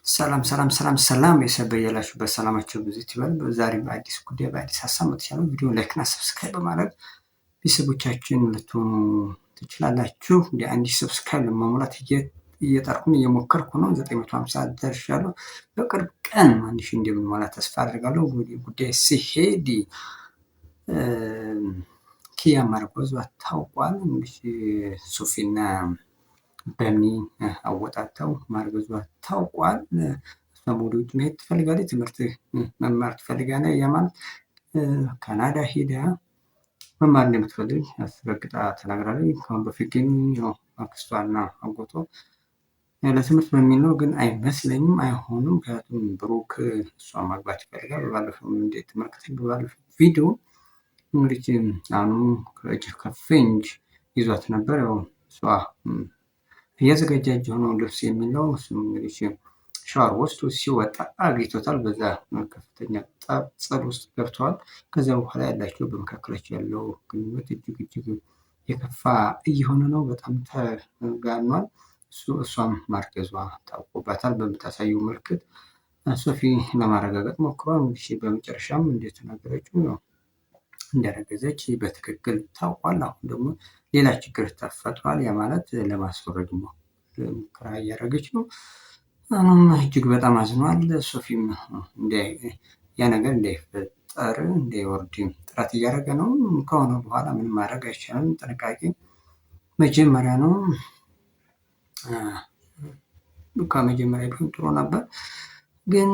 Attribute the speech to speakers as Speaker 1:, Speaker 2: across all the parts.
Speaker 1: ሰላም ሰላም ሰላም ሰላም ቤተሰብ በያላችሁበት ሰላማችሁ ብዙ ይበል። ዛሬ በአዲስ ጉዳይ በአዲስ ሀሳብ መጥቻለሁ። ቪዲዮ ላይክ እና ሰብስክራይብ በማድረግ ቤተሰቦቻችን ልትሆኑ ትችላላችሁ። እንደ አንድ ሰብስክራይብ ለማሙላት እየጠርኩን እየሞከርኩ ነው። 950 ደርሻለሁ። በቅርብ ቀን 1000 እንደምንሞላ ተስፋ አድርጋለሁ። ጉዳይ ሲሄድ ኪያ ማርቆዝ ታውቋል። እንግዲህ ሶፊና በሚ አወጣተው ማርገዟ ታውቋል። እሷም ወደ ውጭ መሄድ ትፈልጋለች፣ ትምህርት መማር ትፈልጋለች። ያ ማለት ካናዳ ሄዳ መማር እንደምትፈልግ አስረግጣ ተናግራለች። ከአሁን በፊት ግን አክስቷና አጎቷ ለትምህርት በሚል ነው፣ ግን አይመስለኝም፣ አይሆንም። ምክንያቱም ብሩክ እሷ ማግባት ይፈልጋል። በባለፈው እንዴት ተመልክተኝ፣ በባለፈው ቪዲዮ እንግዲህ አሁኑ ከፍንጅ ይዟት ነበር። ያው እሷ እያዘጋጃጅ የሆነው ልብስ የሚለው እሱም እንግዲህ ሻወር ወስዶ ሲወጣ አግኝቶታል። በዛ ከፍተኛ ጸብ ውስጥ ገብተዋል። ከዚያ በኋላ ያላቸው በመካከላቸው ያለው ግንኙነት እጅግ የከፋ እየሆነ ነው። በጣም ተጋኗል። እሷም ማርገዟ ታውቆባታል። በምታሳየው ምልክት ሶፊ ለማረጋገጥ ሞክሯል። እንግዲህ በመጨረሻም እንደተናገረችው ነው እንዳረገዘች በትክክል ታውቋል። አሁን ደግሞ ሌላ ችግር ተፈጥሯል። ያ ማለት ለማስወረድ ሙከራ እያደረገች ነው። አሁንም እጅግ በጣም አዝኗል። ሶፊም ያ ነገር እንዳይፈጠር እንዳይወርድ ጥረት እያደረገ ነው። ከሆነ በኋላ ምንም ማድረግ አይቻልም። ጥንቃቄ መጀመሪያ ነው። ከመጀመሪያ ቢሆን ጥሩ ነበር፣ ግን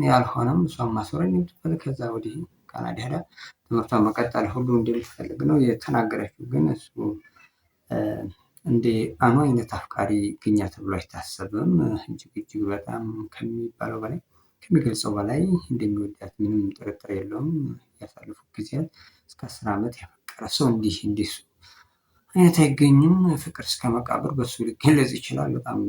Speaker 1: ያልሆነም እሷን ማስወረድ የምትፈልግ ከዛ ወዲህ ካናዳ ሄዳ ትምህርቷን መቀጠል ሁሉ እንደምትፈልግ ነው የተናገረችው። ግን እሱ እንደ አኑ አይነት አፍቃሪ ይገኛል ተብሎ አይታሰብም። እጅግ በጣም ከሚባለው በላይ ከሚገልጸው በላይ እንደሚወዳት ምንም ጥርጥር የለውም። ያሳለፉት ጊዜያት እስከ 10 ዓመት ያፈቀረ ሰው እንዲህ አይነት አይገኝም። ፍቅር እስከ መቃብር በሱ ሊገለጽ ይችላል። በጣም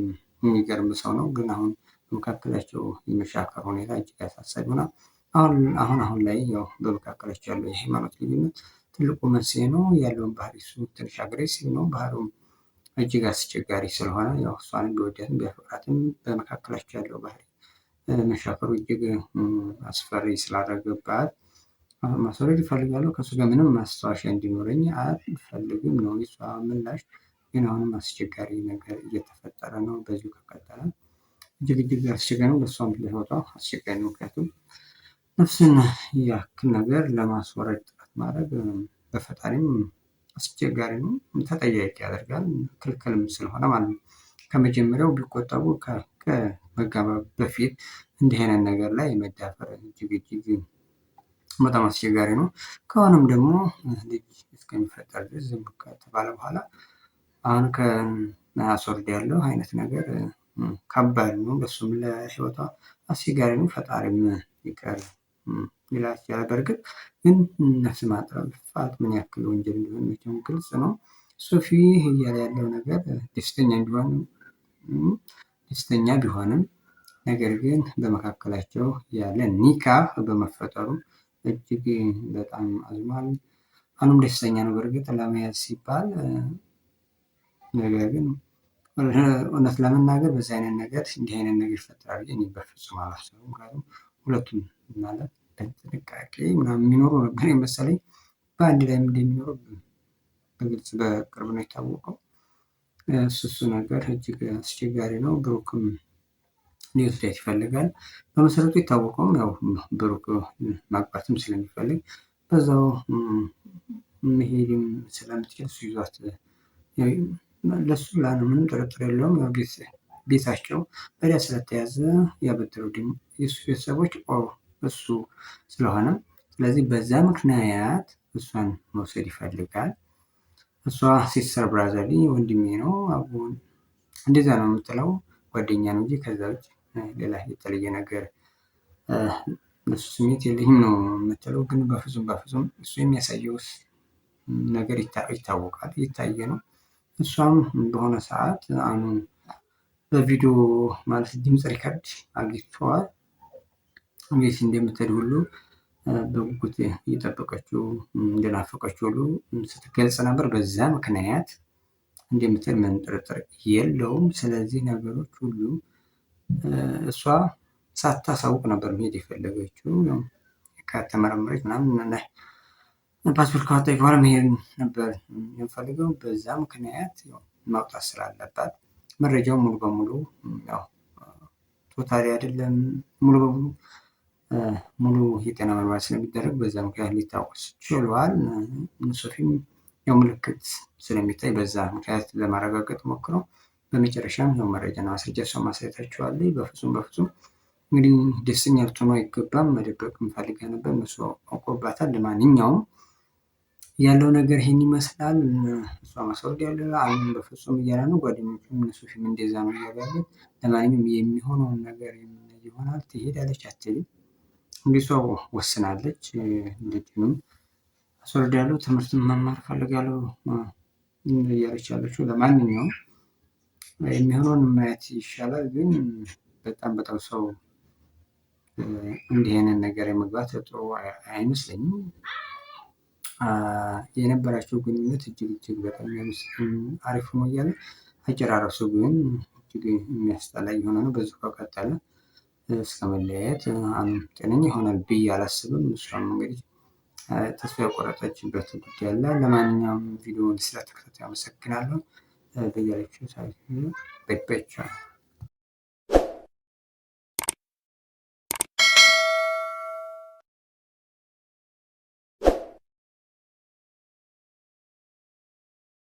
Speaker 1: የሚገርም ሰው ነው። ግን አሁን በመካከላቸው የመሻከር ሁኔታ እጅግ አሳሳቢ ሆኗል። አሁን ላይ ያው በመካከላቸው ያለው የሃይማኖት ልዩነት ትልቁ መንስኤ ነው። ያለውን ባህሪ እሱ ትንሽ አግሬሲቭ ነው። ባህሪውም እጅግ አስቸጋሪ ስለሆነ ያው እሷንም ቢወዳትም ቢያፈቅራትም በመካከላቸው ያለው ባህሪ መሻከሩ እጅግ አስፈሪ ስላደረገባት ማስወረድ ይፈልጋለሁ። ከእሱ ጋር ምንም ማስታወሻ እንዲኖረኝ አልፈልግም ነው የእሷ ምላሽ። ግን አሁንም አስቸጋሪ ነገር እየተፈጠረ ነው። በዚሁ ከቀጠለ እጅግ አስቸጋሪ ነው። ለእሷም ለህይወቷ አስቸጋሪ ነው። ምክንያቱም ነፍስን ያክል ነገር ለማስወረድ ጥረት ማድረግ በፈጣሪም አስቸጋሪ ነው። ተጠያቂ ያደርጋል። ክልክልም ስለሆነ ማለት ነው። ከመጀመሪያው ቢቆጠቡ ከመጋባት በፊት እንዲህ አይነት ነገር ላይ መዳፈር እጅግ በጣም አስቸጋሪ ነው። ከሆነም ደግሞ ልጅ እስከሚፈጠር ድረስ ዝም ከተባለ በኋላ አሁን ከአስወርድ ያለው አይነት ነገር ከባድ ነው። ለሱም ለህይወቷ አስቸጋሪ ነው። ፈጣሪም ይቅር ይላት ይችላል። በእርግጥ ግን ነፍስ ማጥፋት ምን ያክል ወንጀል እንደሆነ መቼም ግልጽ ነው። ሶፊ እያለ ያለው ነገር ደስተኛ ቢሆንም ነገር ግን በመካከላቸው ያለ ኒካህ በመፈጠሩ እጅግ በጣም አዝኗል። አሁንም ደስተኛ ነው በእርግጥ ለመያዝ ሲባል። ነገር ግን እውነት ለመናገር በዚህ አይነት ነገር እንዲህ አይነት ነገር ይፈጠራል እኔ በፍጹም አላስብም። ምክንያቱም ሁለቱም ማለት በጥንቃቄ ምናምን የሚኖሩ ነበር የመሰለኝ። በአንድ ላይ እንደሚኖሩ በግልጽ በቅርብ ነው የታወቀው። እሱ ነገር እጅግ አስቸጋሪ ነው። ብሩክም ሊወስዳት ይፈልጋል። በመሰረቱ የታወቀውም ያው ብሩክ ማግባትም ስለሚፈልግ በዛው መሄድም ስለምትችል እሱ ይዟት ለሱ ላነ ምንም ጥርጥር የለውም። ያው ቤታቸው በዳ ስለተያዘ ያበደረው ደግሞ የሱ ቤተሰቦች እሱ ስለሆነ ስለዚህ በዛ ምክንያት እሷን መውሰድ ይፈልጋል። እሷ ሲስተር ብራዘርሊ ወንድሜ ነው አሁን እንደዛ ነው የምትለው፣ ጓደኛ ነው እንጂ ከዛ ውጭ ሌላ የተለየ ነገር ለሱ ስሜት የለኝም ነው የምትለው። ግን በፍጹም እሱ የሚያሳየው ነገር ይታወቃል፣ እየታየ ነው። እሷም በሆነ ሰዓት አሁን በቪዲዮ ማለት ድምፅ ሪከርድ አግኝተዋል። እንዴት እንደምትሄድ ሁሉ በጉጉት እየጠበቀችው እንደናፈቀችው ሁሉ ስትገልጽ ነበር። በዛ ምክንያት እንደምትሄድ ምን ጥርጥር የለውም። ስለዚህ ነገሮች ሁሉ እሷ ሳታሳውቅ ነበር መሄድ የፈለገችው። ከተመረመረች ምናምን ፓስፖርት ካወጣች በኋላ መሄድ ነበር የምፈልገው። በዛ ምክንያት ማውጣት ስላለባት መረጃው ሙሉ በሙሉ ቶታሊ አይደለም ሙሉ በሙሉ ሙሉ የጤና ምርመራ ስለሚደረግ በዛ ምክንያት ሊታወስ ችሏል። ሶፊም ምልክት ስለሚታይ በዛ ምክንያት ለማረጋገጥ ሞክረው በመጨረሻም መረጃና ማስረጃ እሷ ማሳየታቸዋለች። በፍጹም እንግዲህ ደስተኛ ልትሆኑ አይገባም። መደበቅ ፈልጋ ነበር፣ እነሱ አውቆባታል። ለማንኛውም ያለው ነገር ይሄን ይመስላል። እሷ ማስወርድ ያለ አሁን በፍጹም እያለ ነው። ጓደኞቹም እነሱ ፊልም እንደዛ ነው እያሉ ያለ። ለማንኛውም የሚሆነውን ነገር የምናይ ይሆናል። ትሄዳለች አትሄድም እንግዲህ እሷ ወስናለች። ልጅንም አስወርዳለሁ፣ ትምህርትን መማር ፈልጋለሁ እያለች ያለችው። ለማንኛውም የሚሆነውን ማየት ይሻላል። ግን በጣም ሰው እንዲህ አይነት ነገር የመግባት ጥሩ አይመስለኝም። የነበራቸው ግንኙነት እጅግ በጣም አሪፍ ሆኖ እያለ አጨራረሱ ግን እጅግ የሚያስጠላ የሆነ ነው። በዚሁ ከቀጠለ እስከ መለያየት ጤነኛ ይሆናል ብዬ አላስብም። እሷም እንግዲህ ተስፋ የቆረጠችበት ጉዳይ አለ። ለማንኛውም ቪዲዮውን ስለተከታተሉ አመሰግናለሁ። በያላችሁ